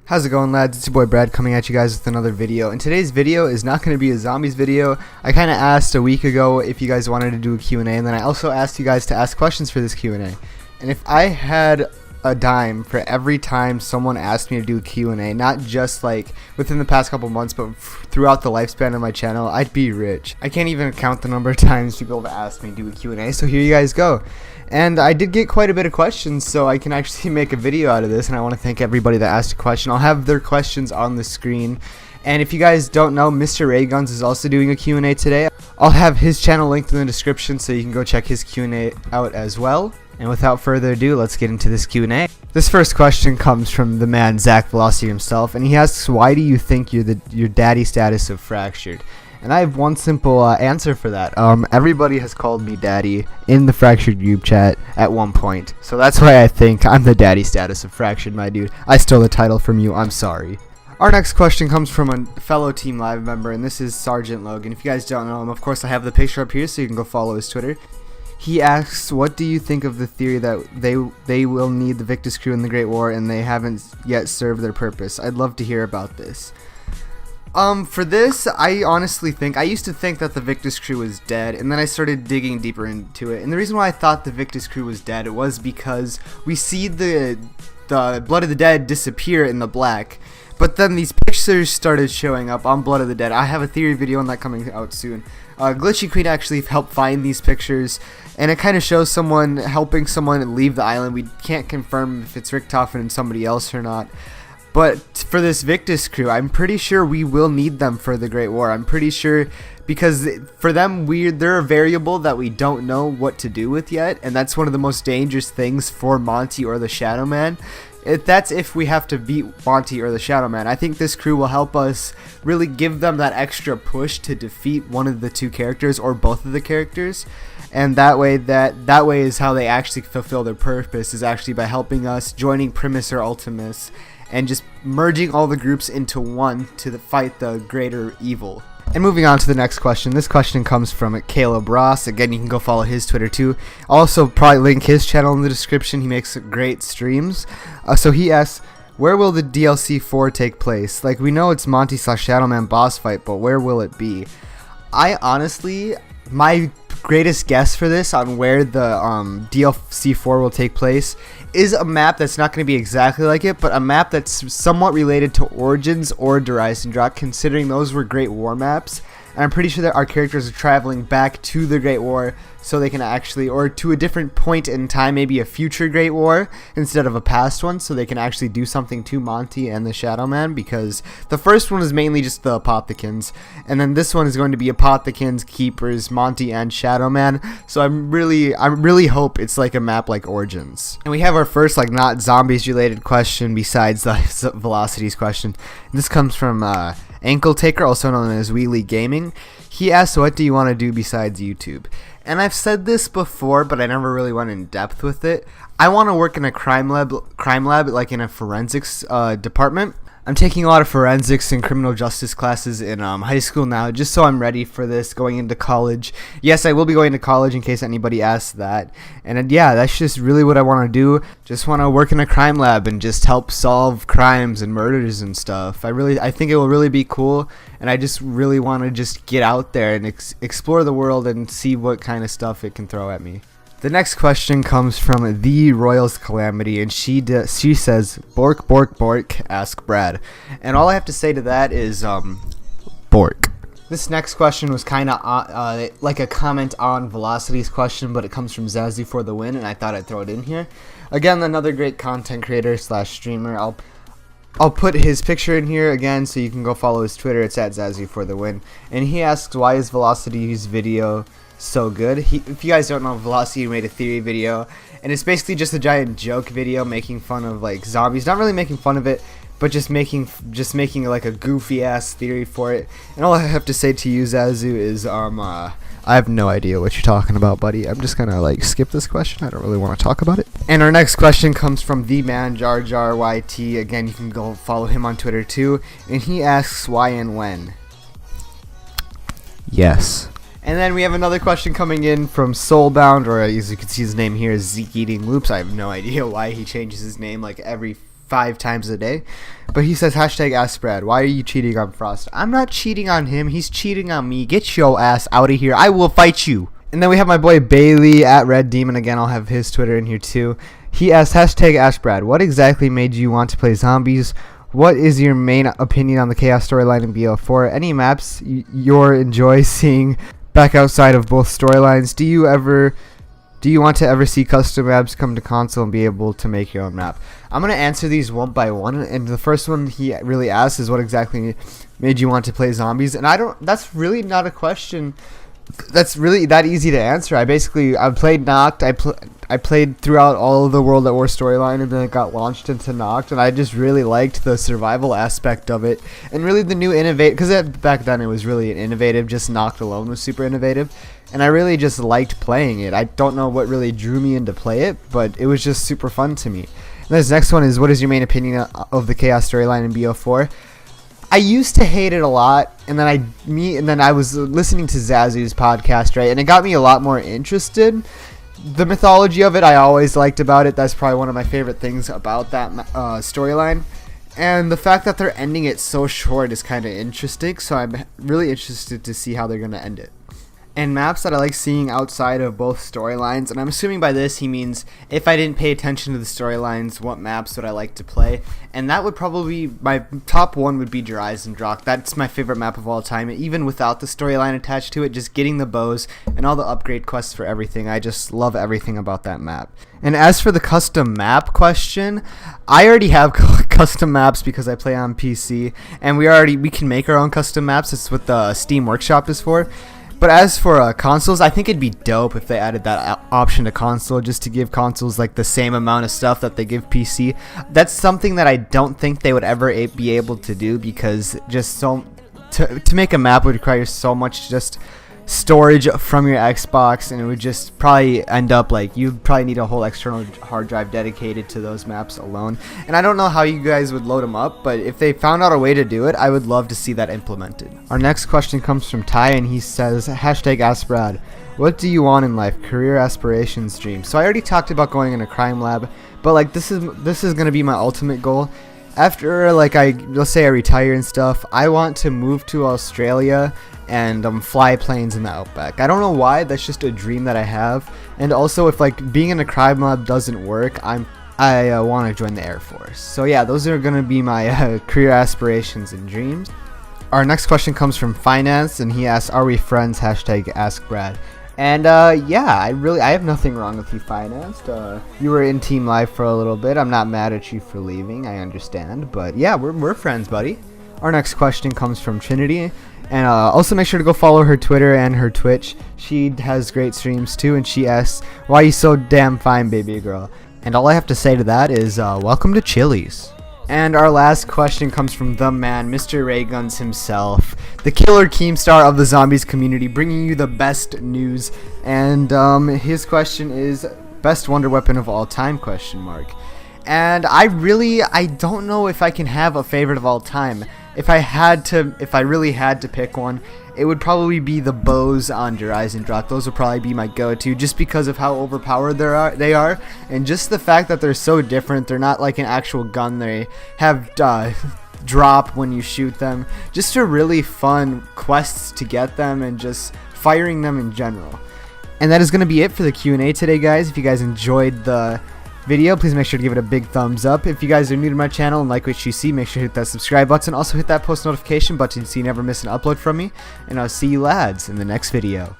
How's it going, lads? It's your boy Brad coming at you guys with another video. And today's video is not going to be a zombies video. I kind of asked a week ago if you guys wanted to do a Q&A, and then I also asked you guys to ask questions for this Q&A. And if I had a dime for every time someone asked me to do a Q&A, not just like within the past couple months, but throughout the lifespan of my channel, I'd be rich. I can't even count the number of times people have asked me to do a Q&A, so here you guys go. And I did get quite a bit of questions, so I can actually make a video out of this, and I want to thank everybody that asked a question. I'll have their questions on the screen. And if you guys don't know, Mr. Rayguns is also doing a Q&A today. I'll have his channel linked in the description, so you can go check his Q&A out as well. And without further ado, let's get into this Q&A. This first question comes from the man Zach Velocity himself, and he asks, why do you think you're your daddy status of Fractured? And I have one simple answer for that. Everybody has called me daddy in the Fractured group chat at one point. So that's why I think I'm the daddy status of Fractured, my dude. I stole the title from you. I'm sorry. Our next question comes from a fellow Team Live member, and this is Sergeant Logan. If you guys don't know him, of course I have the picture up here, so you can go follow his Twitter. He asks, what do you think of the theory that they will need the Victus crew in the Great War and they haven't yet served their purpose? I'd love to hear about this. For this, I honestly think, I used to think that the Victus crew was dead, and then I started digging deeper into it. And the reason why I thought the Victus crew was dead was because we see the Blood of the Dead disappear in the black, but then these pictures started showing up on Blood of the Dead. I have a theory video on that coming out soon. Glitchy Queen actually helped find these pictures, and it kind of shows someone helping someone leave the island. We can't confirm if it's Richtofen and somebody else or not. But for this Victus crew, I'm pretty sure we will need them for the Great War. I'm pretty sure, because for them, they're a variable that we don't know what to do with yet, and that's one of the most dangerous things for Monty or the Shadow Man. That's if we have to beat Monty or the Shadow Man. I think this crew will help us really give them that extra push to defeat one of the two characters or both of the characters. And that way is how they actually fulfill their purpose, is actually by helping us joining Primus or Ultimus and just merging all the groups into one to fight the greater evil. And moving on to the next question. This question comes from Caleb Ross. Again, you can go follow his Twitter too. I'll also probably link his channel in the description. He makes great streams. So he asks, where will the DLC 4 take place? Like, we know it's Monty / Shadowman boss fight, but where will it be? I honestly, my greatest guess for this on where the DLC 4 will take place is a map that's not going to be exactly like it, but a map that's somewhat related to Origins or Der Eisendrache, considering those were Great War maps. And I'm pretty sure that our characters are traveling back to the Great War so they can actually, or to a different point in time, maybe a future Great War instead of a past one, so they can actually do something to Monty and the Shadow Man, because the first one is mainly just the Apothicons, and then this one is going to be Apothicons, Keepers, Monty, and Shadow Man. So I really hope it's like a map like Origins. And we have our first like not zombies related question besides the Velocities question. And this comes from Ankle Taker, also known as Wheelie Gaming. He asks, what do you want to do besides YouTube? And I've said this before, but I never really went in depth with it. I want to work in a crime lab, like in a forensics department. I'm taking a lot of forensics and criminal justice classes in high school now, just so I'm ready for this going into college. Yes, I will be going to college in case anybody asks that. And yeah, that's just really what I want to do. Just want to work in a crime lab and just help solve crimes and murders and stuff. I think it will really be cool, and I just really want to just get out there and explore the world and see what kind of stuff it can throw at me. The next question comes from the Royals Calamity, and she says, bork, bork, bork, ask Brad. And all I have to say to that is, bork. This next question was kind of like a comment on Velocity's question, but it comes from Zazu for the win, and I thought I'd throw it in here. Again, another great content creator / streamer. I'll put his picture in here again, so you can go follow his Twitter. It's at Zazu for the win. And he asks, why is Velocity's video so good? If you guys don't know, Velocity made a theory video, and it's basically just a giant joke video making fun of like zombies. Not really making fun of it, but just making like a goofy ass theory for it. And all I have to say to you, Zazu, is I have no idea what you're talking about, buddy. I'm just gonna like skip this question. I don't really want to talk about it. And our next question comes from the man Jar Jar YT. Again, you can go follow him on Twitter too. And he asks, why and when? Yes. And then we have another question coming in from Soulbound, or as you can see his name here is Zeke Eating Loops. I have no idea why he changes his name like every 5 times a day. But he says, hashtag Ask Brad, why are you cheating on Frost? I'm not cheating on him. He's cheating on me. Get your ass out of here. I will fight you. And then we have my boy Bailey at Red Demon. Again, I'll have his Twitter in here too. He asked, hashtag Ask Brad, what exactly made you want to play zombies? What is your main opinion on the Chaos storyline in BO4? Any maps you enjoy seeing back outside of both storylines? Do you want to ever see custom maps come to console and be able to make your own map? I'm going to answer these one by one, and the first one he really asked is what exactly made you want to play zombies? And that's really not a question that's really that easy to answer. I played Noct. I played throughout all of the World at War storyline, and then it got launched into Noct, and I just really liked the survival aspect of it, and really the new innovative, because back then it was really innovative. Just Noct alone was super innovative, and I really just liked playing it. I don't know what really drew me into play it, but it was just super fun to me. And this next one is, what is your main opinion of the Chaos storyline in BO4? I used to hate it a lot, and then I was listening to Zazu's podcast, right, and it got me a lot more interested. The mythology of it I always liked about it. That's probably one of my favorite things about that storyline. And the fact that they're ending it so short is kind of interesting, so I'm really interested to see how they're going to end it. And maps that I like seeing outside of both storylines, and I'm assuming by this he means if I didn't pay attention to the storylines, what maps would I like to play? And that would probably be, my top one would be Dreisendracht. That's my favorite map of all time, even without the storyline attached to it, just getting the bows and all the upgrade quests for everything. I just love everything about that map. And as for the custom map question, I already have custom maps because I play on PC, and we can make our own custom maps. That's what the Steam Workshop is for. But as for consoles, I think it'd be dope if they added that option to console, just to give consoles like the same amount of stuff that they give PC. That's something that I don't think they would ever be able to do, because just to make a map would require so much just storage from your Xbox, and it would just probably end up like you'd probably need a whole external hard drive dedicated to those maps alone. And I don't know how you guys would load them up, but if they found out a way to do it, I would love to see that implemented. Our next question comes from Ty, and he says, hashtag Ask Brad, what do you want in life? Career aspirations, dreams. So I already talked about going in a crime lab, but like this is gonna be my ultimate goal. After let's say I retire and stuff, I want to move to Australia and fly planes in the outback. I don't know why, that's just a dream that I have. And also, if like being in a crime lab doesn't work, I want to join the Air Force. So yeah, those are gonna be my career aspirations and dreams. Our next question comes from Finance, and he asks, are we friends? Hashtag Ask Brad. And yeah, I have nothing wrong with you, Financed. You were in Team Life for a little bit. I'm not mad at you for leaving, I understand, but yeah, we're friends, buddy. Our next question comes from Trinity, and also make sure to go follow her Twitter and her Twitch. She has great streams too, and she asks, why are you so damn fine, baby girl? And all I have to say to that is, welcome to Chili's. And our last question comes from the man, Mr. Rayguns himself, the killer Keemstar of the zombies community, bringing you the best news. And his question is, best wonder weapon of all time, ? And I don't know if I can have a favorite of all time. If I really had to pick one, it would probably be the bows on Dreisendracht. Those would probably be my go-to, just because of how overpowered they are, and just the fact that they're so different. They're not like an actual gun. They have drop when you shoot them. Just a really fun quests to get them, and just firing them in general. And that is going to be it for the Q&A today, guys. If you guys enjoyed the video, please make sure to give it a big thumbs up. If you guys are new to my channel and like what you see, make sure to hit that subscribe button. Also hit that post notification button so you never miss an upload from me. And I'll see you lads in the next video.